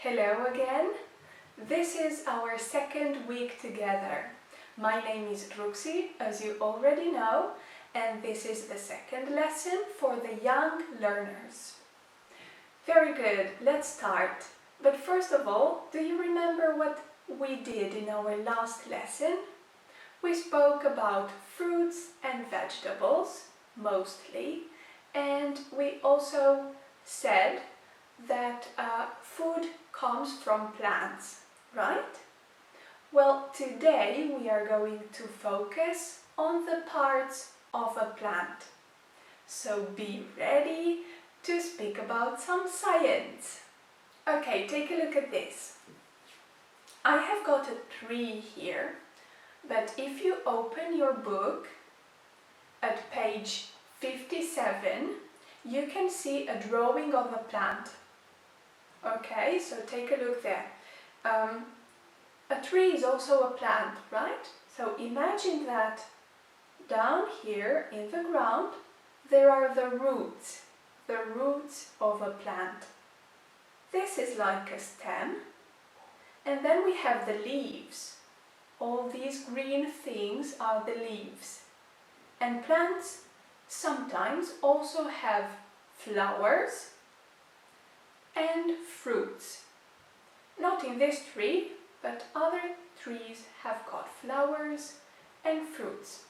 Hello again. This is our second week together. My name is Ruxi, as you already know, and this is the second lesson for the young learners. Very good, let's start. But first of all, do you remember what we did in our last lesson? We spoke about fruits and vegetables, mostly, and we also said that food comes from plants, right? Well, today we are going to focus on the parts of a plant. So be ready to speak about some science. Okay, take a look at this. I have got a tree here, but if you open your book at page 57, you can see a drawing of a plant. Okay, so take a look there. A tree is also a plant, right? So imagine that down here in the ground there are the roots of a plant. This is like a stem, and then we have the leaves. All these green things are the leaves. And plants sometimes also have flowers and fruits. Not in this tree, but other trees have got flowers and fruits.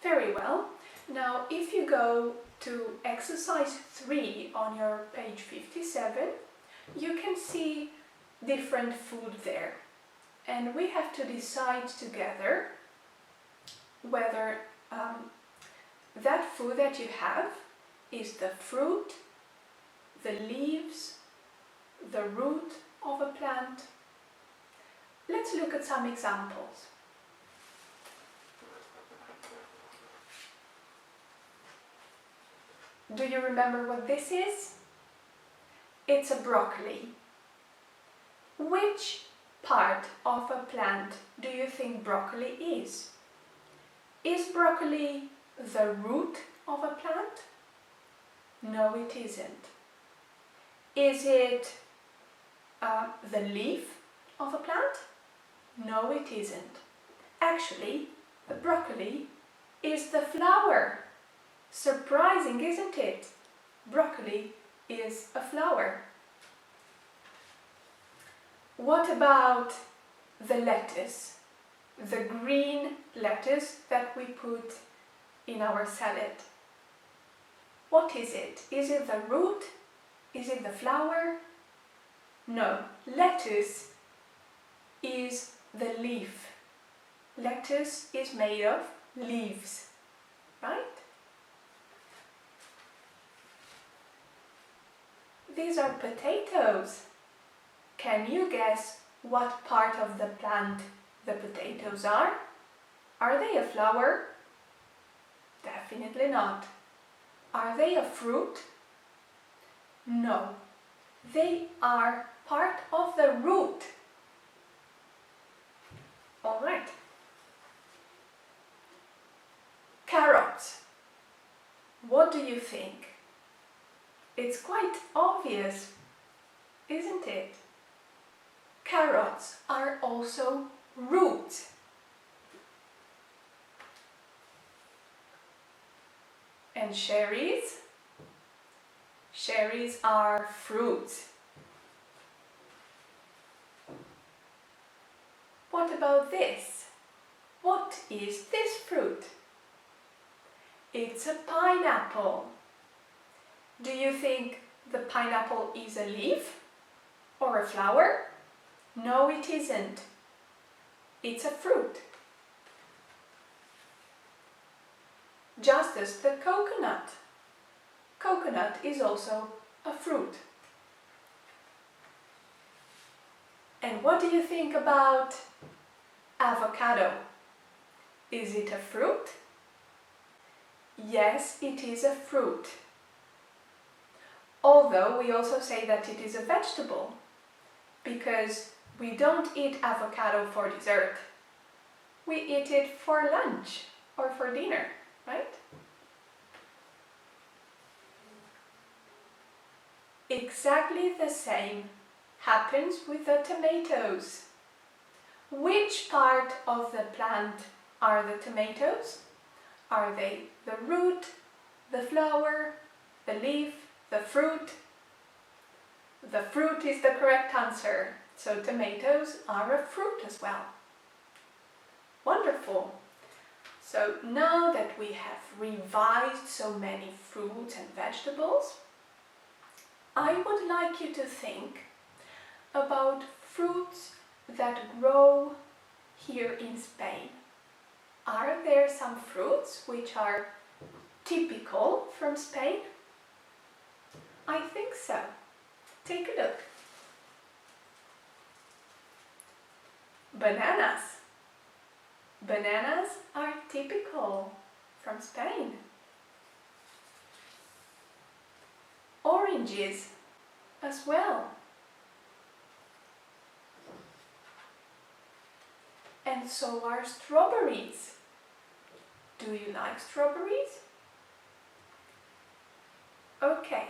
Very well. Now, if you go to exercise 3 on your page 57, you can see different food there. And we have to decide together whether that food that you have is the fruit, the leaves, the root of a plant. Let's look at some examples. Do you remember what this is? It's a broccoli. Which part of a plant do you think broccoli is? Is broccoli the root of a plant? No, it isn't. Is it the leaf of a plant? No, it isn't. Actually, the broccoli is the flower. Surprising, isn't it? Broccoli is a flower. What about the lettuce? The green lettuce that we put in our salad. What is it? Is it the root? Is it the flower? No, lettuce is the leaf. Lettuce is made of leaves, right? These are potatoes. Can you guess what part of the plant the potatoes are? Are they a flower? Definitely not. Are they a fruit? No, they are part of the root. All right. Carrots. What do you think? It's quite obvious, isn't it? Carrots are also roots. And cherries? Cherries are fruits. What about this? What is this fruit? It's a pineapple. Do you think the pineapple is a leaf or a flower? No, it isn't. It's a fruit. Just as the coconut. Coconut is also a fruit. And what do you think about avocado? Is it a fruit? Yes, it is a fruit. Although we also say that it is a vegetable, because we don't eat avocado for dessert. We eat it for lunch or for dinner, right? Exactly the same happens with the tomatoes? Which part of the plant are the tomatoes? Are they the root, the flower, the leaf, the fruit? The fruit is the correct answer. So tomatoes are a fruit as well. Wonderful! So now that we have revised so many fruits and vegetables, I would like you to think about fruits that grow here in Spain. Are there some fruits which are typical from Spain? I think so. Take a look. Bananas. Bananas are typical from Spain. Oranges as well. And so are strawberries. Do you like strawberries? Okay,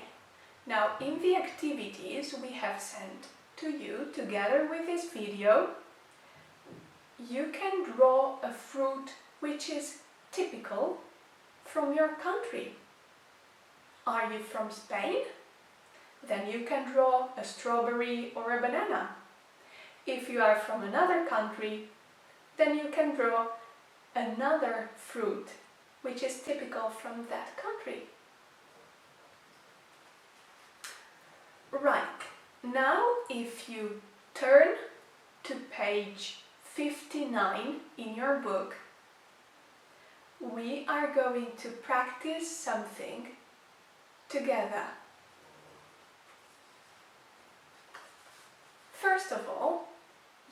now in the activities we have sent to you together with this video, you can draw a fruit which is typical from your country. Are you from Spain? Then you can draw a strawberry or a banana. If you are from another country, then you can draw another fruit which is typical from that country. Right, now if you turn to page 59 in your book, we are going to practice something together. First of all,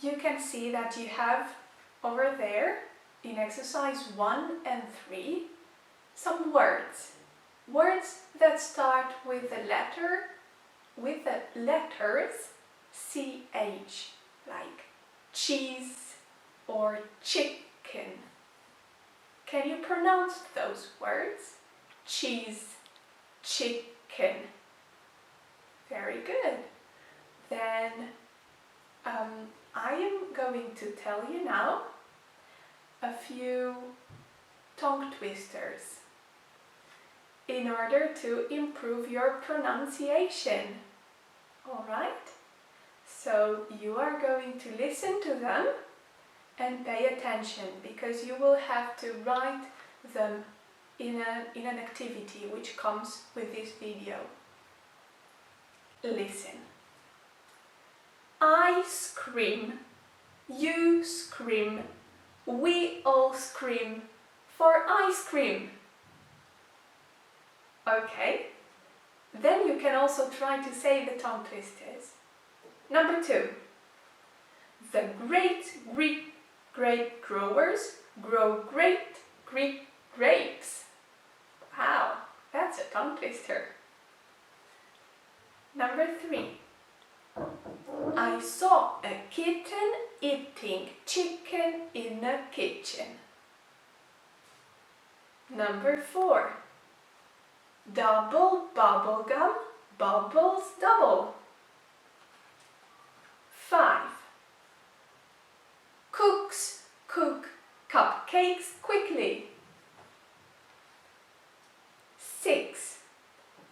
you can see that you have over there in exercise 1 and 3 some words. Words that start with the letters CH, like cheese or chicken. Can you pronounce those words? Cheese, chicken. Very good. Then I am going to tell you now a few tongue twisters in order to improve your pronunciation. Alright? So you are going to listen to them and pay attention, because you will have to write them in an activity which comes with this video. Listen. I scream, you scream, we all scream for ice cream. Okay, then you can also try to say the tongue twisters. Number 2. The great Greek grape growers grow great Greek grapes. Wow, that's a tongue twister. Number 3. I saw a kitten eating chicken in a kitchen. Number 4. Double bubblegum bubbles double. 5. Cooks cook cupcakes quickly. 6.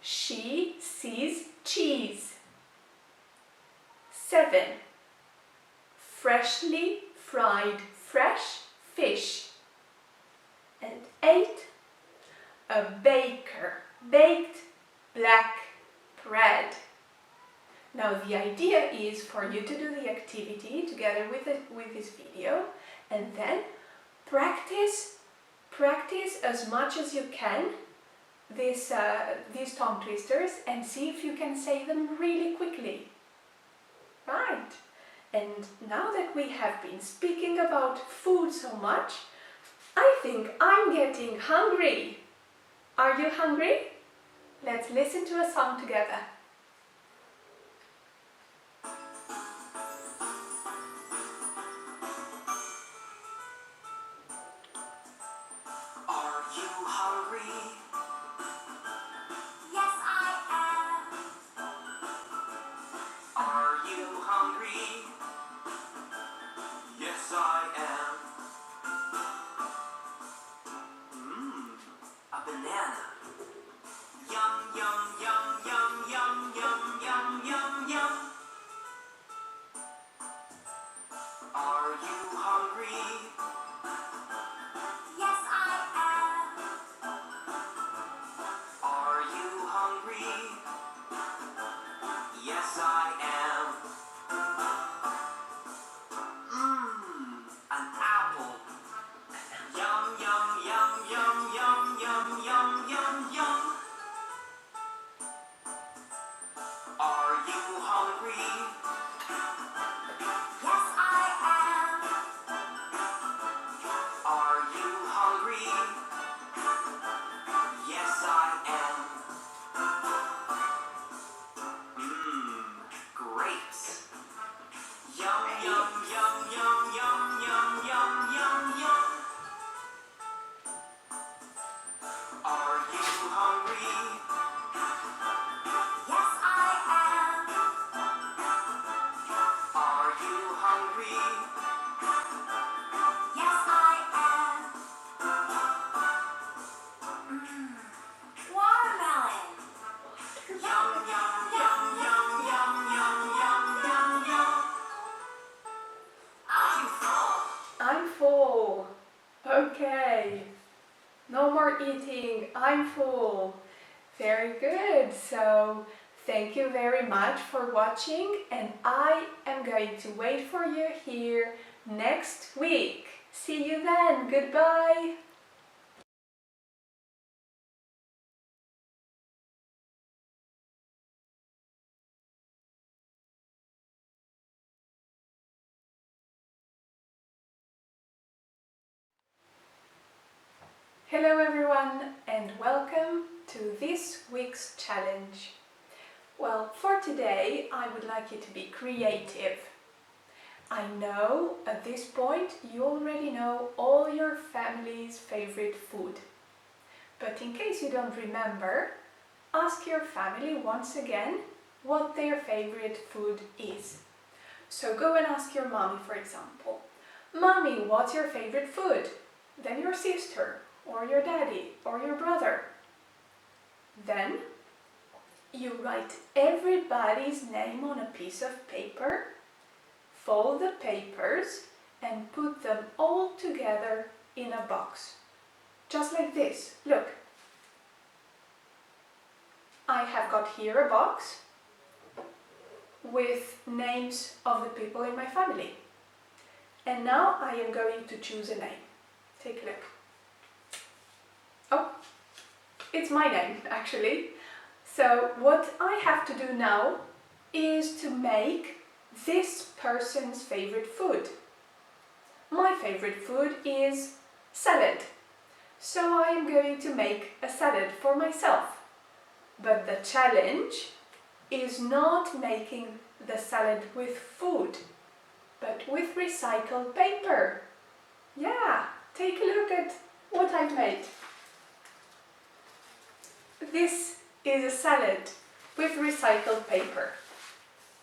She sees cheese. 7. Freshly fried fresh fish. And 8. A baker baked black bread. Now the idea is for you to do the activity together with this video, and then practice as much as you can these tongue twisters and see if you can say them really quickly. Right. And now that we have been speaking about food so much, I think I'm getting hungry. Are you hungry? Let's listen to a song together. Are you hungry? Yes, I am. Are you hungry? Yes, I am. A banana. Yum, yum, yum, yum, yum, yum, yum, yum, yum. Are you hungry? Yes, I am. Are you hungry? Yes, I am. An apple. Yum, yum, yum, yum, yum, yum, yum, yum, yum. Are you hungry? Yes, I am. Are you hungry? Yes, I am. Grapes. Yum, yum, yum, yum, yum, yum, yum, yum, yum. Are you hungry? Yes, I am. Are you hungry? Yes, I am. Watermelon. Yum, yum, yum, yum, yum, yum, yum, yum, yum. I'm full. I'm full. Okay. No more eating. I'm full. Very good. So thank you very much for watching, and I am going to wait for you here next week. See you then. Goodbye. Hello everyone, and welcome to this week's challenge. Well, for today I would like you to be creative. I know at this point you already know all your family's favorite food. But in case you don't remember, ask your family once again what their favorite food is. So go and ask your mommy, for example. Mommy, what's your favorite food? Then your sister, or your daddy, or your brother. Then you write everybody's name on a piece of paper, fold the papers, and put them all together in a box. Just like this, look. I have got here a box with names of the people in my family. And now I am going to choose a name. Take a look. Oh, it's my name actually. So what I have to do now is to make this person's favorite food. My favorite food is salad. So I am going to make a salad for myself. But the challenge is not making the salad with food, but with recycled paper. Yeah, take a look at what I've made. This is a salad with recycled paper,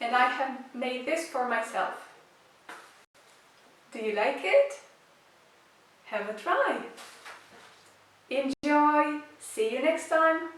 and I have made this for myself. Do you like it? Have a try. Enjoy! See you next time!